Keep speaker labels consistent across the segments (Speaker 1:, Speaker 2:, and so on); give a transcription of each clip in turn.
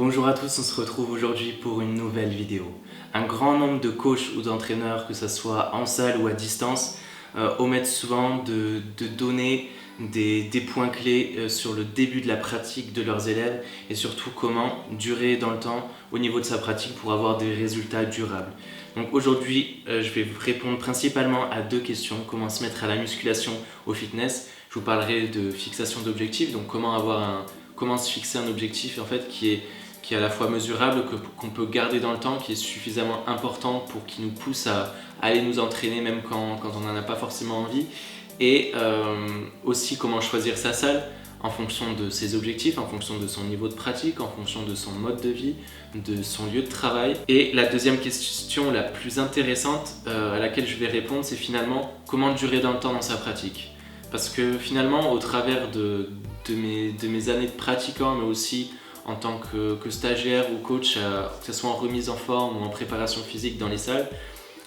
Speaker 1: Bonjour à tous, on se retrouve aujourd'hui pour une nouvelle vidéo. Un grand nombre de coachs ou d'entraîneurs, que ce soit en salle ou à distance, omettent souvent de donner des points clés sur le début de la pratique de leurs élèves et surtout comment durer dans le temps au niveau de sa pratique pour avoir des résultats durables. Donc aujourd'hui, je vais vous répondre principalement à deux questions. Comment se mettre à la musculation, au fitness. Je vous parlerai de fixation d'objectifs, donc comment se fixer un objectif en fait, qui est à la fois mesurable, qu'on peut garder dans le temps, qui est suffisamment important pour qu'il nous pousse à aller nous entraîner même quand on n'en a pas forcément envie. Et aussi comment choisir sa salle en fonction de ses objectifs, en fonction de son niveau de pratique, en fonction de son mode de vie, de son lieu de travail. Et la deuxième question la plus intéressante à laquelle je vais répondre, c'est finalement comment durer dans le temps dans sa pratique. Parce que finalement, au travers de mes années de pratiquant, mais aussi en tant que stagiaire ou coach, que ce soit en remise en forme ou en préparation physique dans les salles,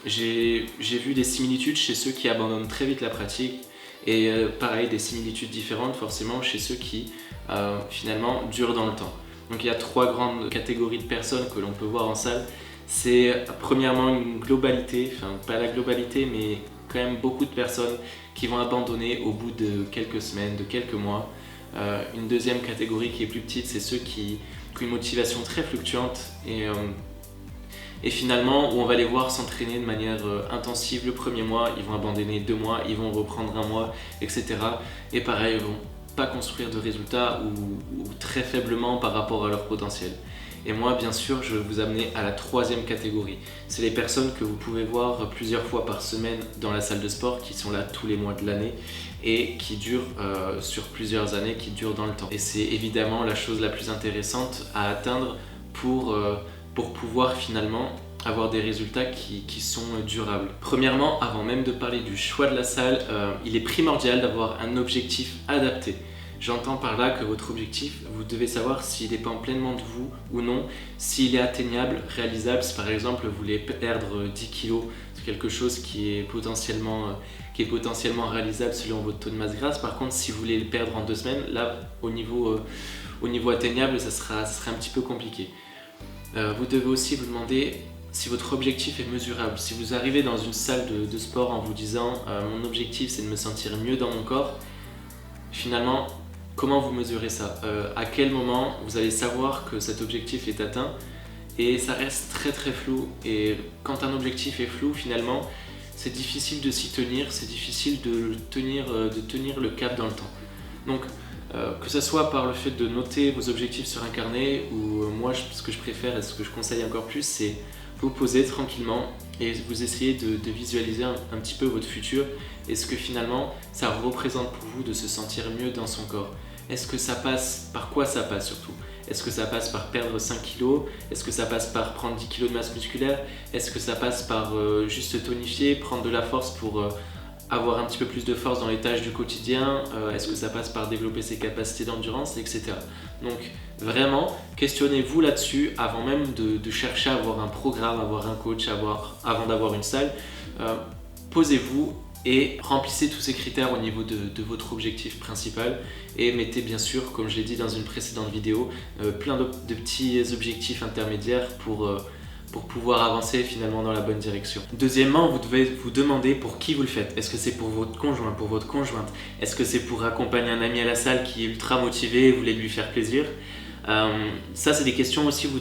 Speaker 1: j'ai vu des similitudes chez ceux qui abandonnent très vite la pratique et pareil, des similitudes différentes forcément chez ceux qui finalement durent dans le temps. Donc il y a trois grandes catégories de personnes que l'on peut voir en salle. C'est premièrement une globalité, enfin pas la globalité mais quand même beaucoup de personnes qui vont abandonner au bout de quelques semaines, de quelques mois. Une deuxième catégorie qui est plus petite, c'est ceux qui ont une motivation très fluctuante et finalement où on va les voir s'entraîner de manière intensive le premier mois, ils vont abandonner 2 mois, ils vont reprendre 1 mois, etc. Et pareil, ils vont pas construire de résultats ou très faiblement par rapport à leur potentiel. Et moi, bien sûr, je vais vous amener à la troisième catégorie. C'est les personnes que vous pouvez voir plusieurs fois par semaine dans la salle de sport, qui sont là tous les mois de l'année et qui durent sur plusieurs années, qui durent dans le temps. Et c'est évidemment la chose la plus intéressante à atteindre pour pouvoir finalement avoir des résultats qui sont durables. Premièrement, avant même de parler du choix de la salle, il est primordial d'avoir un objectif adapté. J'entends par là que votre objectif, vous devez savoir s'il dépend pleinement de vous ou non, s'il est atteignable, réalisable. Si par exemple vous voulez perdre 10 kg, c'est quelque chose qui est potentiellement réalisable selon votre taux de masse grasse. Par contre, si vous voulez le perdre en 2 semaines, là, au niveau atteignable, ça sera un petit peu compliqué. Vous devez aussi vous demander si votre objectif est mesurable. Si vous arrivez dans une salle de sport en vous disant mon objectif c'est de me sentir mieux dans mon corps, finalement, comment vous mesurez ça? À quel moment vous allez savoir que cet objectif est atteint? Et ça reste très très flou. Et quand un objectif est flou, finalement, c'est difficile de s'y tenir, c'est difficile de tenir le cap dans le temps. Donc, que ce soit par le fait de noter vos objectifs sur un carnet ou moi, ce que je préfère et ce que je conseille encore plus, c'est vous poser tranquillement et vous essayez de visualiser un petit peu votre futur et ce que finalement ça représente pour vous de se sentir mieux dans son corps. Est-ce que ça passe, par quoi ça passe surtout? Est-ce que ça passe par perdre 5 kg? Est-ce que ça passe par prendre 10 kg de masse musculaire? Est-ce que ça passe par juste tonifier, prendre de la force pour avoir un petit peu plus de force dans les tâches du quotidien? Est-ce que ça passe par développer ses capacités d'endurance, etc. Donc vraiment, questionnez-vous là-dessus avant même de chercher à avoir un programme, avoir un coach, avant d'avoir une salle. Posez-vous et remplissez tous ces critères au niveau de votre objectif principal et mettez bien sûr, comme je l'ai dit dans une précédente vidéo, plein de petits objectifs intermédiaires pour pouvoir avancer finalement dans la bonne direction. Deuxièmement, vous devez vous demander pour qui vous le faites. Est-ce que c'est pour votre conjoint, pour votre conjointe? Est-ce que c'est pour accompagner un ami à la salle qui est ultra motivé et vous voulez lui faire plaisir? Ça, c'est des questions aussi que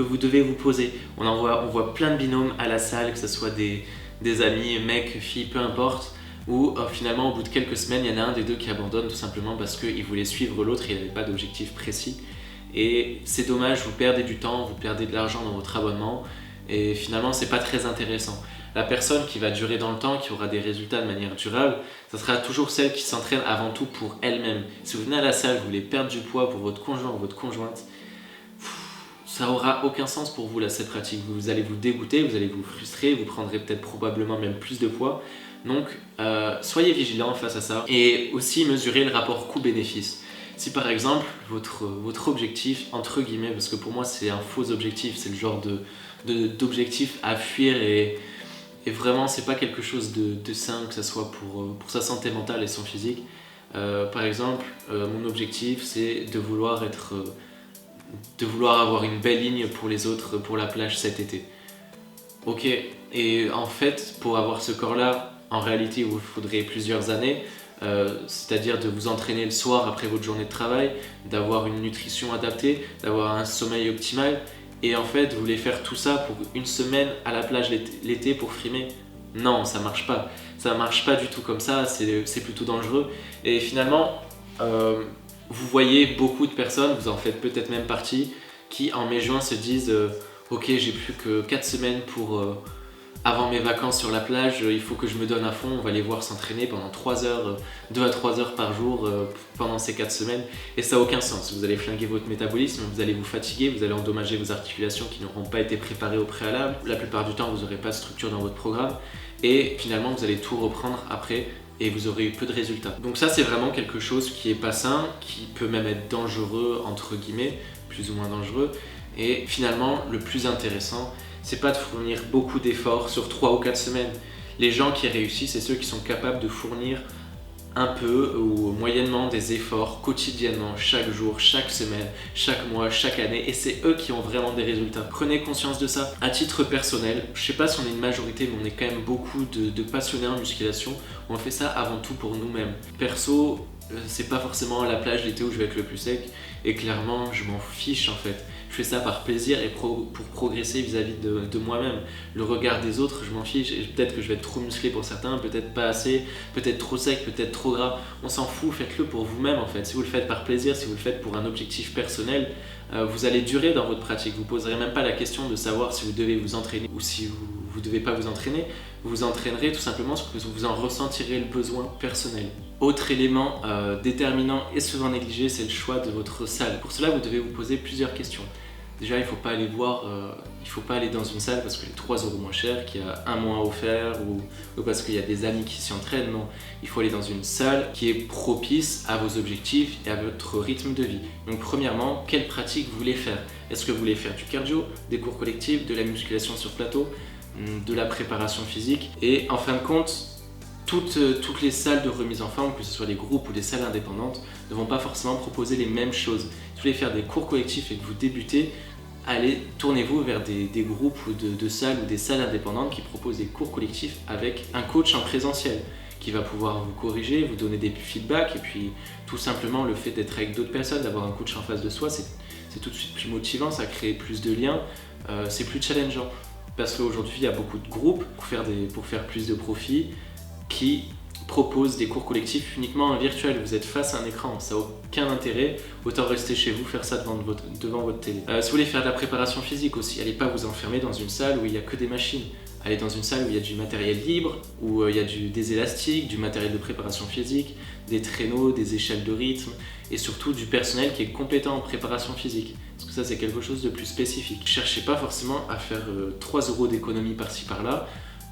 Speaker 1: vous devez vous poser. On voit plein de binômes à la salle, que ce soit des amis, mecs, filles, peu importe, où finalement au bout de quelques semaines, il y en a un des deux qui abandonne tout simplement parce qu'il voulait suivre l'autre et il n'avait pas d'objectif précis. Et c'est dommage, vous perdez du temps, vous perdez de l'argent dans votre abonnement et finalement c'est pas très intéressant. La personne qui va durer dans le temps, qui aura des résultats de manière durable, ça sera toujours celle qui s'entraîne avant tout pour elle-même. Si vous venez à la salle, vous voulez perdre du poids pour votre conjoint ou votre conjointe, ça aura aucun sens pour vous là cette pratique. Vous allez vous dégoûter, vous allez vous frustrer, vous prendrez peut-être probablement même plus de poids. Donc soyez vigilants face à ça et aussi mesurez le rapport coût-bénéfice. Si par exemple votre objectif, entre guillemets, parce que pour moi c'est un faux objectif, c'est le genre d'objectif à fuir et vraiment c'est pas quelque chose de sain, que ce soit pour sa santé mentale et son physique. Par exemple, mon objectif c'est de vouloir être de vouloir avoir une belle ligne pour les autres, pour la plage cet été. Ok, et en fait, pour avoir ce corps-là, en réalité, il vous faudrait plusieurs années, c'est-à-dire de vous entraîner le soir après votre journée de travail, d'avoir une nutrition adaptée, d'avoir un sommeil optimal, et en fait, vous voulez faire tout ça pour une semaine à la plage l'été pour frimer? Non, ça marche pas. Ça marche pas du tout comme ça, c'est plutôt dangereux. Et finalement, vous voyez beaucoup de personnes, vous en faites peut-être même partie, qui en mai-juin se disent ok, j'ai plus que 4 semaines pour avant mes vacances sur la plage, il faut que je me donne à fond, on va les voir s'entraîner pendant 3 heures, 2 à 3 heures par jour pendant ces 4 semaines. Et ça n'a aucun sens, vous allez flinguer votre métabolisme, vous allez vous fatiguer, vous allez endommager vos articulations qui n'auront pas été préparées au préalable. La plupart du temps, vous n'aurez pas de structure dans votre programme. Et finalement, vous allez tout reprendre après et vous aurez eu peu de résultats. Donc ça, c'est vraiment quelque chose qui est pas sain, qui peut même être dangereux, entre guillemets, plus ou moins dangereux. Et finalement, le plus intéressant, c'est pas de fournir beaucoup d'efforts sur 3 ou 4 semaines. Les gens qui réussissent, c'est ceux qui sont capables de fournir un peu ou moyennement des efforts quotidiennement, chaque jour, chaque semaine, chaque mois, chaque année, et c'est eux qui ont vraiment des résultats. Prenez conscience de ça. À titre personnel, je sais pas si on est une majorité, mais on est quand même beaucoup de passionnés en musculation. On fait ça avant tout pour nous-mêmes. Perso, c'est pas forcément à la plage l'été où je vais être le plus sec, et clairement, je m'en fiche en fait. Je fais ça par plaisir et pour progresser vis-à-vis de moi-même. Le regard des autres, je m'en fiche. Et peut-être que je vais être trop musclé pour certains, peut-être pas assez, peut-être trop sec, peut-être trop gras. On s'en fout, faites-le pour vous-même en fait. Si vous le faites par plaisir, si vous le faites pour un objectif personnel, vous allez durer dans votre pratique. Vous ne poserez même pas la question de savoir si vous devez vous entraîner ou si vous ne devez pas vous entraîner. Vous vous entraînerez tout simplement parce que vous en ressentirez le besoin personnel. Autre élément déterminant et souvent négligé, c'est le choix de votre salle. Pour cela, vous devez vous poser plusieurs questions. Déjà, il ne faut pas aller il faut pas aller dans une salle parce que les 3 € moins cher, qu'il y a un mois offert ou parce qu'il y a des amis qui s'y entraînent. Non, il faut aller dans une salle qui est propice à vos objectifs et à votre rythme de vie. Donc premièrement, quelle pratique vous voulez faire? Est-ce que vous voulez faire du cardio, des cours collectifs, de la musculation sur plateau, de la préparation physique? Et en fin de compte, toutes les salles de remise en forme, que ce soit des groupes ou des salles indépendantes, ne vont pas forcément proposer les mêmes choses. Si vous voulez faire des cours collectifs et que vous débutez, tournez-vous vers des groupes ou de salles ou des salles indépendantes qui proposent des cours collectifs avec un coach en présentiel qui va pouvoir vous corriger, vous donner des feedbacks, et puis tout simplement le fait d'être avec d'autres personnes, d'avoir un coach en face de soi, c'est tout de suite plus motivant, ça crée plus de liens, c'est plus challengeant. Parce qu'aujourd'hui, il y a beaucoup de groupes pour faire plus de profit qui proposent des cours collectifs uniquement en virtuel. Vous êtes face à un écran, ça n'a aucun intérêt, autant rester chez vous, faire ça devant votre télé. Si vous voulez faire de la préparation physique aussi, allez pas vous enfermer dans une salle où il n'y a que des machines. Allez dans une salle où il y a du matériel libre, où il y a des élastiques, du matériel de préparation physique, des traîneaux, des échelles de rythme, et surtout du personnel qui est compétent en préparation physique. Parce que ça, c'est quelque chose de plus spécifique. Cherchez pas forcément à faire 3 € d'économie par-ci par-là.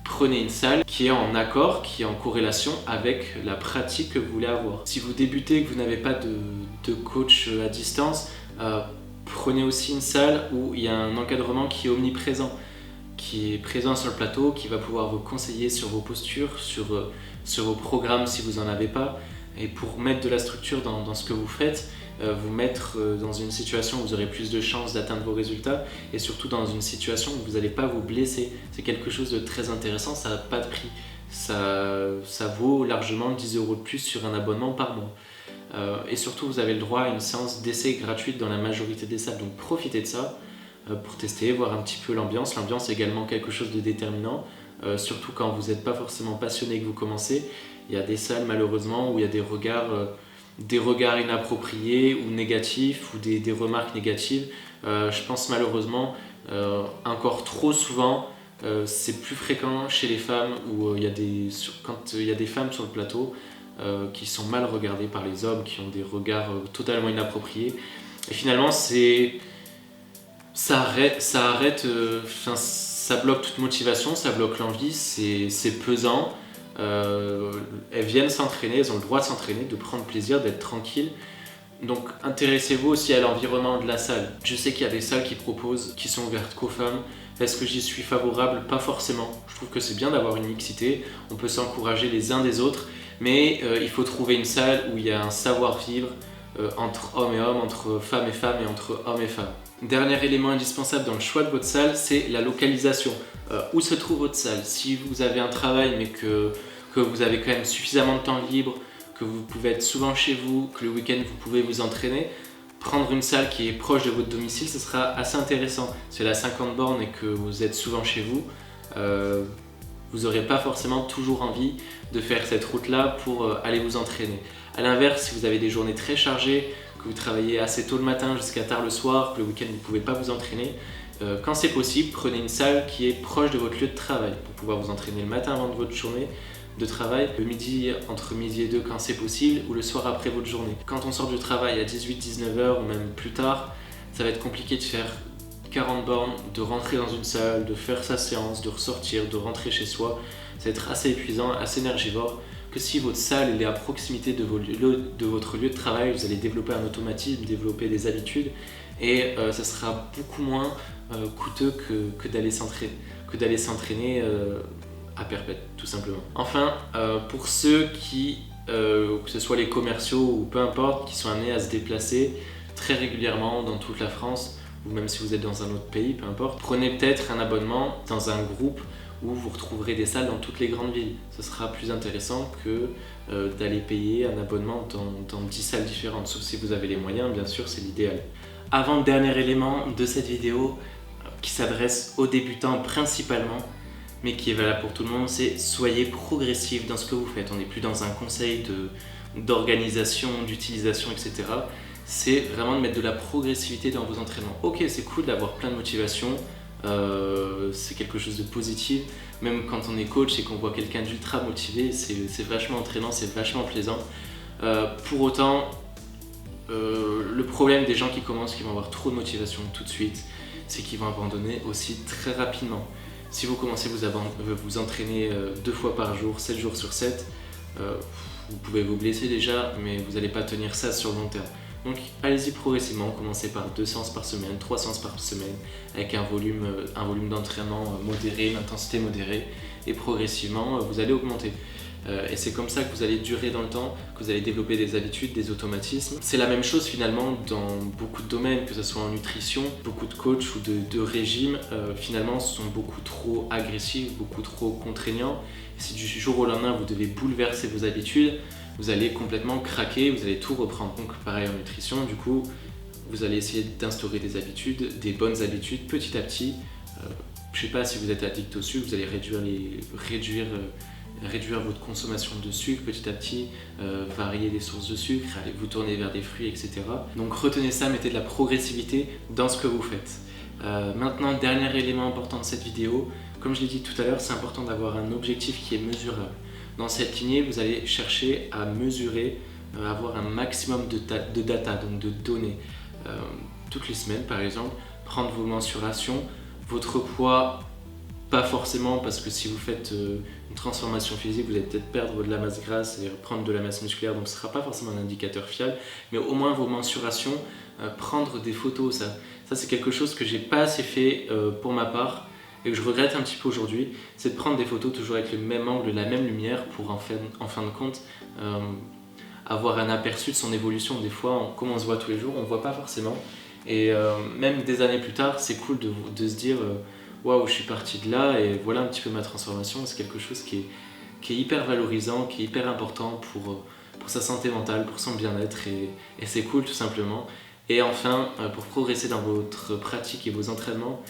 Speaker 1: Prenez une salle qui est en accord, qui est en corrélation avec la pratique que vous voulez avoir. Si vous débutez et que vous n'avez pas de coach à distance, prenez aussi une salle où il y a un encadrement qui est omniprésent, qui est présent sur le plateau, qui va pouvoir vous conseiller sur vos postures, sur vos programmes si vous n'en avez pas, et pour mettre de la structure dans ce que vous faites, vous mettre dans une situation où vous aurez plus de chances d'atteindre vos résultats, et surtout dans une situation où vous n'allez pas vous blesser. C'est quelque chose de très intéressant, ça n'a pas de prix. Ça vaut largement 10 € de plus sur un abonnement par mois. Et surtout, vous avez le droit à une séance d'essai gratuite dans la majorité des salles, donc profitez de ça pour tester, voir un petit peu l'ambiance. L'ambiance est également quelque chose de déterminant, surtout quand vous n'êtes pas forcément passionné et que vous commencez. Il y a des salles malheureusement où il y a des regards inappropriés ou négatifs, ou des remarques négatives. Je pense malheureusement encore trop souvent, c'est plus fréquent chez les femmes où quand il y a des femmes sur le plateau qui sont mal regardées par les hommes, qui ont des regards totalement inappropriés. Et finalement, ça bloque toute motivation, ça bloque l'envie, c'est pesant. Elles viennent s'entraîner, elles ont le droit de s'entraîner, de prendre plaisir, d'être tranquilles. Donc intéressez-vous aussi à l'environnement de la salle. Je sais qu'il y a des salles qui sont ouvertes qu'aux femmes. Est-ce que j'y suis favorable? Pas forcément. Je trouve que c'est bien d'avoir une mixité, on peut s'encourager les uns des autres, mais il faut trouver une salle où il y a un savoir-vivre, entre hommes et hommes, entre femmes et femmes et entre hommes et femmes. Dernier élément indispensable dans le choix de votre salle, c'est la localisation. Où se trouve votre salle? Si vous avez un travail mais que vous avez quand même suffisamment de temps libre, que vous pouvez être souvent chez vous, que le week-end vous pouvez vous entraîner, prendre une salle qui est proche de votre domicile, ce sera assez intéressant. Si elle a 50 bornes et que vous êtes souvent chez vous, vous n'aurez pas forcément toujours envie de faire cette route-là pour aller vous entraîner. A l'inverse, si vous avez des journées très chargées, que vous travaillez assez tôt le matin jusqu'à tard le soir, que le week-end vous ne pouvez pas vous entraîner, quand c'est possible, prenez une salle qui est proche de votre lieu de travail pour pouvoir vous entraîner le matin avant de votre journée de travail, le midi, entre midi et 2 quand c'est possible, ou le soir après votre journée. Quand on sort du travail à 18-19h ou même plus tard, ça va être compliqué de faire 40 bornes, de rentrer dans une salle, de faire sa séance, de ressortir, de rentrer chez soi. Ça va être assez épuisant, assez énergivore, que si votre salle est à proximité de votre lieu de travail, vous allez développer un automatisme, développer des habitudes, et ça sera beaucoup moins coûteux que d'aller s'entraîner à perpète, tout simplement. Enfin, pour ceux qui, que ce soit les commerciaux ou peu importe, qui sont amenés à se déplacer très régulièrement dans toute la France, ou même si vous êtes dans un autre pays, peu importe, prenez peut-être un abonnement dans un groupe où vous retrouverez des salles dans toutes les grandes villes. Ce sera plus intéressant que d'aller payer un abonnement dans 10 salles différentes, sauf si vous avez les moyens, bien sûr, c'est l'idéal. Avant le dernier élément de cette vidéo, qui s'adresse aux débutants principalement, mais qui est valable pour tout le monde, c'est soyez progressif dans ce que vous faites. On n'est plus dans un conseil d'organisation, d'utilisation, etc. C'est vraiment de mettre de la progressivité dans vos entraînements. Ok, c'est cool d'avoir plein de motivation, c'est quelque chose de positif. Même quand on est coach et qu'on voit quelqu'un d'ultra motivé, c'est vachement entraînant, c'est vachement plaisant. Pour autant, le problème des gens qui commencent, qui vont avoir trop de motivation tout de suite, c'est qu'ils vont abandonner aussi très rapidement. Si vous commencez vous entraîner 2 fois par jour, 7 jours sur 7, vous pouvez vous blesser déjà, mais vous n'allez pas tenir ça sur le long terme. Donc allez-y progressivement, commencez par 2 séances par semaine, 3 séances par semaine, avec un volume d'entraînement modéré, une intensité modérée, et progressivement vous allez augmenter. Et c'est comme ça que vous allez durer dans le temps, que vous allez développer des habitudes, des automatismes. C'est la même chose finalement dans beaucoup de domaines, que ce soit en nutrition, beaucoup de coachs ou de régimes finalement sont beaucoup trop agressifs, beaucoup trop contraignants. Et si du jour au lendemain vous devez bouleverser vos habitudes, vous allez complètement craquer, vous allez tout reprendre. Donc pareil en nutrition, du coup, vous allez essayer d'instaurer des habitudes, des bonnes habitudes petit à petit. Je ne sais pas si vous êtes addict au sucre, vous allez réduire votre consommation de sucre petit à petit, varier les sources de sucre, allez vous tourner vers des fruits, etc. Donc retenez ça, mettez de la progressivité dans ce que vous faites. Maintenant, dernier élément important de cette vidéo, comme je l'ai dit tout à l'heure, c'est important d'avoir un objectif qui est mesurable. Dans cette lignée, vous allez chercher à mesurer, avoir un maximum de data, donc de données. Toutes les semaines par exemple, prendre vos mensurations, votre poids, pas forcément parce que si vous faites une transformation physique, vous allez peut-être perdre de la masse grasse et reprendre de la masse musculaire, donc ce ne sera pas forcément un indicateur fiable, mais au moins vos mensurations, prendre des photos, ça c'est quelque chose que j'ai pas assez fait pour ma part et que je regrette un petit peu aujourd'hui, c'est de prendre des photos toujours avec le même angle, la même lumière pour en fin de compte avoir un aperçu de son évolution. Des fois, comme on se voit tous les jours, on ne voit pas forcément et même des années plus tard, c'est cool de se dire waouh, je suis parti de là et voilà un petit peu ma transformation. C'est quelque chose qui est hyper valorisant, qui est hyper important pour sa santé mentale, pour son bien-être et c'est cool tout simplement. Et enfin, pour progresser dans votre pratique et vos entraînements,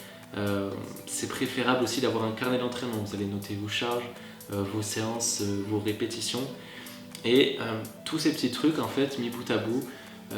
Speaker 1: c'est préférable aussi d'avoir un carnet d'entraînement. Vous allez noter vos charges, vos séances, vos répétitions et tous ces petits trucs en fait mis bout à bout,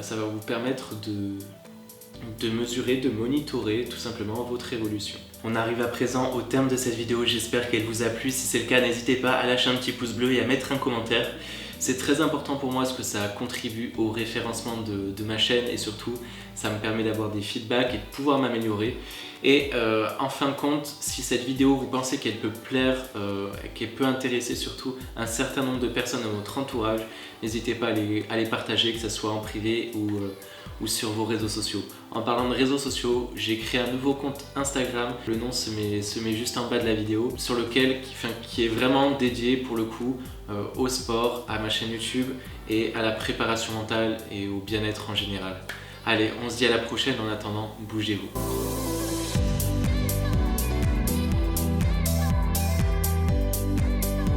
Speaker 1: ça va vous permettre de mesurer, de monitorer tout simplement votre évolution. On arrive à présent au terme de cette vidéo, j'espère qu'elle vous a plu. Si c'est le cas, n'hésitez pas à lâcher un petit pouce bleu et à mettre un commentaire. C'est très important pour moi parce que ça contribue au référencement de ma chaîne et surtout ça me permet d'avoir des feedbacks et de pouvoir m'améliorer. Et en fin de compte, si cette vidéo vous pensez qu'elle peut plaire, qu'elle peut intéresser surtout un certain nombre de personnes dans votre entourage, n'hésitez pas à les partager, que ce soit en privé ou sur vos réseaux sociaux. En parlant de réseaux sociaux, j'ai créé un nouveau compte Instagram. Le nom se met juste en bas de la vidéo, sur lequel, qui est vraiment dédié pour le coup au sport, à ma chaîne YouTube et à la préparation mentale et au bien-être en général. Allez, on se dit à la prochaine. En attendant, bougez-vous.